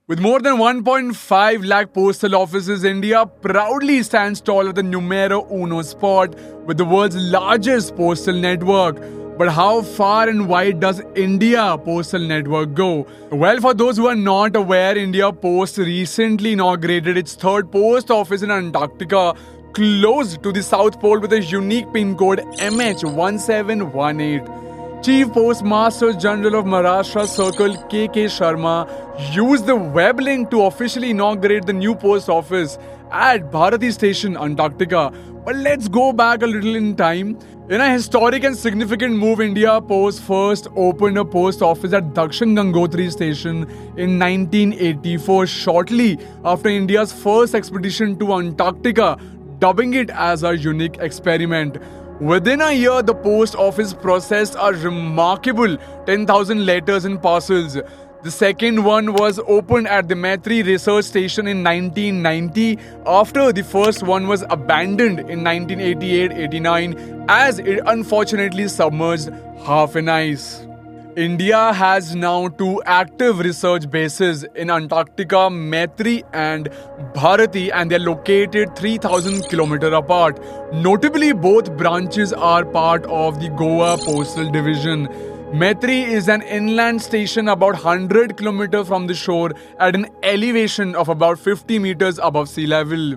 With more than 1.5 lakh postal offices, India proudly stands tall at the numero uno spot with the world's largest postal network. But how far and wide does India Postal Network go? Well, for those who are not aware, India Post recently inaugurated its third post office in Antarctica, close to the South Pole with a unique pin code MH1718. Chief Postmaster General of Maharashtra Circle K.K. Sharma used the web link to officially inaugurate the new post office at Bharati Station, Antarctica. But let's go back a little in time. In a historic and significant move, India Post first opened a post office at Dakshin Gangotri Station in 1984, shortly after India's first expedition to Antarctica, dubbing it as a unique experiment. Within a year, the post office processed a remarkable 10,000 letters and parcels. The second one was opened at the Maitri Research Station in 1990 after the first one was abandoned in 1988-89 as it unfortunately submerged half in ice. India has now two active research bases in Antarctica, Maitri and Bharati, and they are located 3,000 km apart. Notably, both branches are part of the Goa Postal Division. Maitri is an inland station about 100 km from the shore at an elevation of about 50 meters above sea level.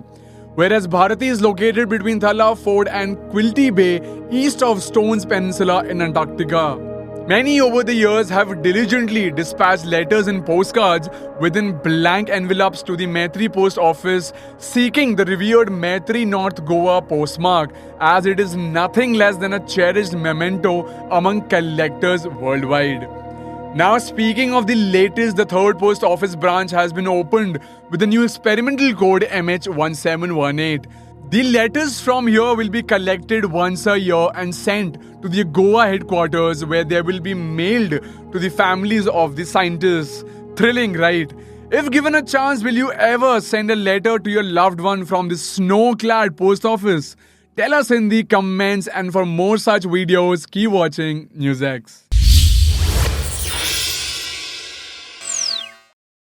Whereas Bharati is located between Thala Fort and Quilty Bay, east of Stones Peninsula in Antarctica. Many over the years have diligently dispatched letters and postcards within blank envelopes to the Maitri Post Office seeking the revered Maitri North Goa postmark, as it is nothing less than a cherished memento among collectors worldwide. Now, speaking of the latest, the third post office branch has been opened with the new experimental code MH1718. The letters from here will be collected once a year and sent to the Goa headquarters, where they will be mailed to the families of the scientists. Thrilling, right? If given a chance, will you ever send a letter to your loved one from the snow-clad post office? Tell us in the comments, and for more such videos, keep watching NewsX.